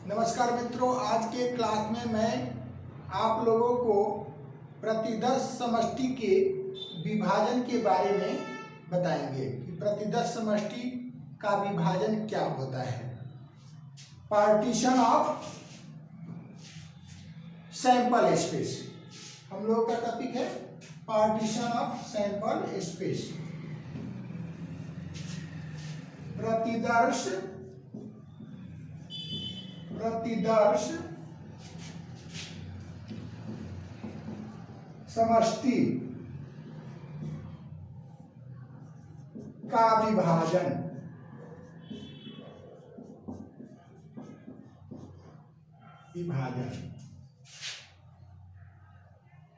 नमस्कार मित्रों, आज के क्लास में मैं आप लोगों को प्रतिदर्श समष्टि के विभाजन के बारे में बताएंगे कि प्रतिदर्श समष्टि का विभाजन क्या होता है। पार्टीशन ऑफ सैंपल स्पेस हम लोगों का टॉपिक है। Partition of sample space. प्रतिदर्श समष्टि का विभाजन।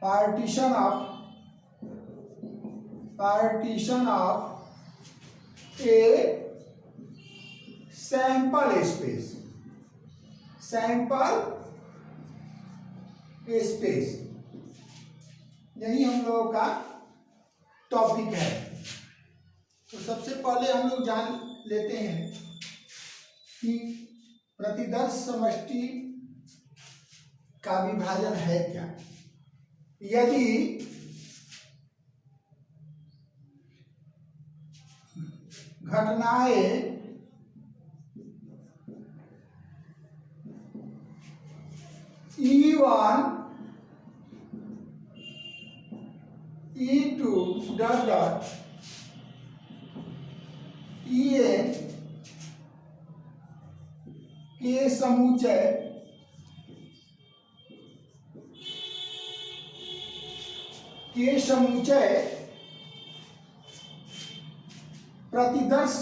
Partition of a sample space. यही हम लोगों का टॉपिक है। तो सबसे पहले हम लोग जान लेते हैं कि प्रतिदर्श समष्टि का विभाजन है क्या। यदि घटनाएं E1 E2 En के समुच्चय प्रतिदर्श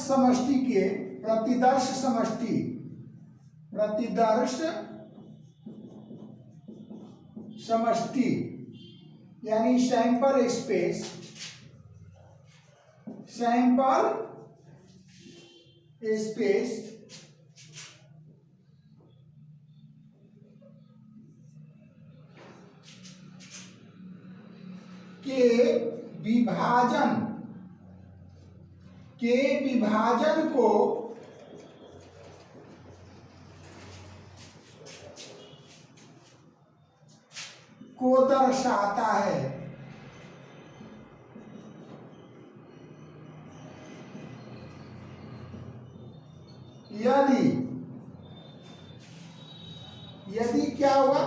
समष्टि यानी सैंपल स्पेस के विभाजन को दर्शाता है। यदि क्या हुआ,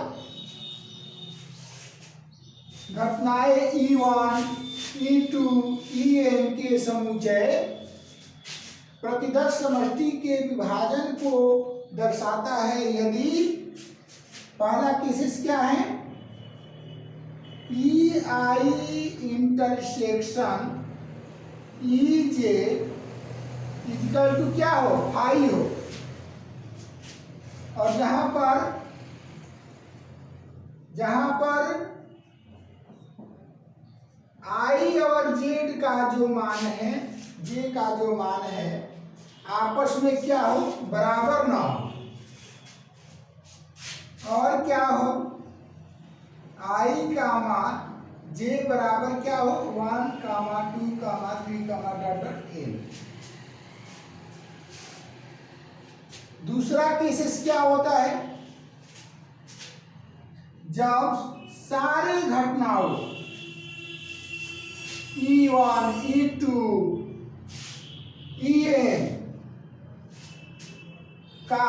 घटनाएं E1 E2 En के समुच्चय प्रतिदर्श समष्टि के विभाजन को दर्शाता है। यदि पहला केसेस क्या है, EI intersection EJ equal to क्या हो, फाई हो, और जहां पर I और Z का जो मान है आपस में क्या हो, बराबर ना हो, और क्या हो, I का मान J बराबर क्या हो, 1, 2, 3, n। दूसरा केसेस क्या होता है, जब सारे घटनाओं E1 E2 En का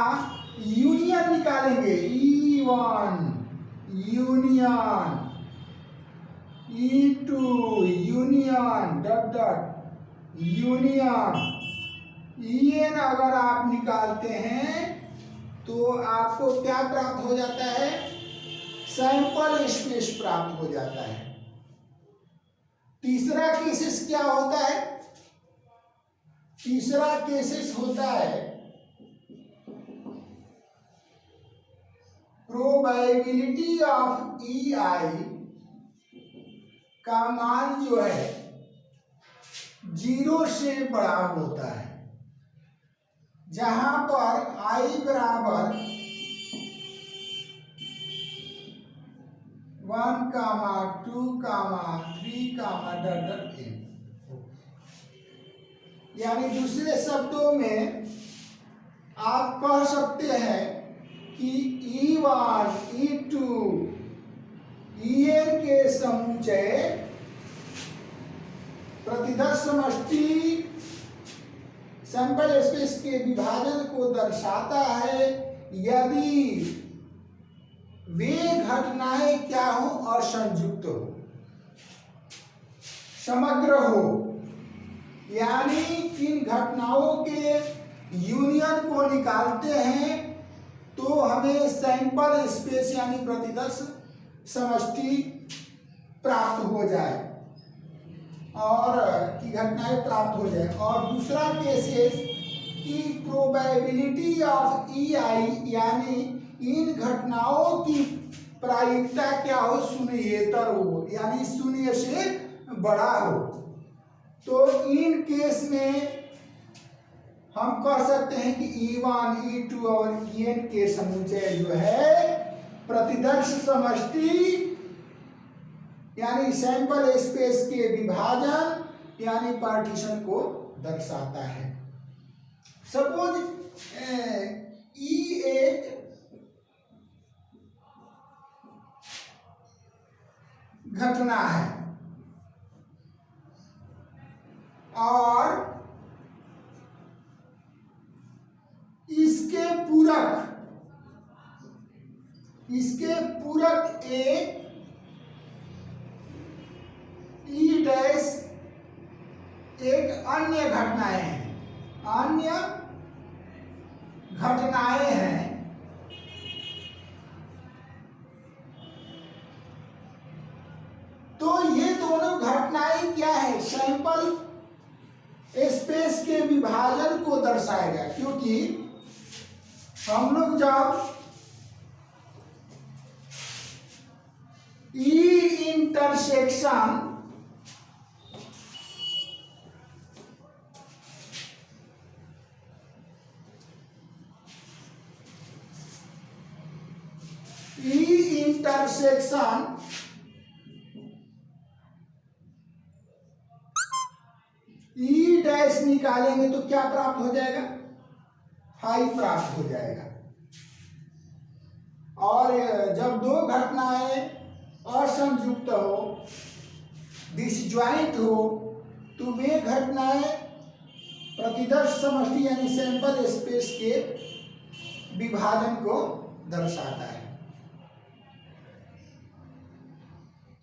यूनियन निकालेंगे। E1 union E2 union union En अगर आप निकालते हैं तो आपको क्या प्राप्त हो जाता है, सैंपल स्पेस प्राप्त हो जाता है। तीसरा केसेस क्या होता है, प्रोबेबिलिटी ऑफ EI का मान जो है 0 से बड़ा होता है, जहां पर I बराबर 1, 2, 3, n। यानी दूसरे शब्दों में आप कह सकते हैं कि E1 E2 En के समुच्चय प्रतिदर्श समष्टि सैंपल स्पेस के विभाजन को दर्शाता है यदि वे घटनाएं क्या हो और संयुक्त हो, समग्र हो। यानी इन घटनाओं के यूनियन को निकालते हैं तो हमें सैंपल स्पेस यानी प्रतिदर्श समष्टि प्राप्त हो जाए और की घटनाएं प्राप्त हो जाए। और दूसरा केस है कि प्रोबेबिलिटी ऑफ EI यानी इन घटनाओं की प्रायिकता क्या हो, शून्येतर हो, यानी शून्य से बड़ा हो। तो इन केस में हम कह सकते हैं कि E1 E2 और En के समुच्चय जो है प्रतिदर्श समष्टि यानी सैंपल स्पेस के विभाजन यानी पार्टीशन को दर्शाता है। सपोज E एक घटना है और इसके पूरक एक E डैश एक अन्य घटनाएं हैं तो ये दोनों घटनाएं क्या है, सैंपल स्पेस के विभाजन को दर्शाएगा। क्योंकि हम लोग जब E इंटरसेक्शन E डैश निकालेंगे तो क्या प्राप्त हो जाएगा, हाई प्राप्त हो जाएगा। और जब दो घटनाएं असंयुक्त हो, डिसजॉइंट हो, तो वे घटनाएं प्रतिदर्श समष्टि यानी सैंपल स्पेस के विभाजन को दर्शाता है।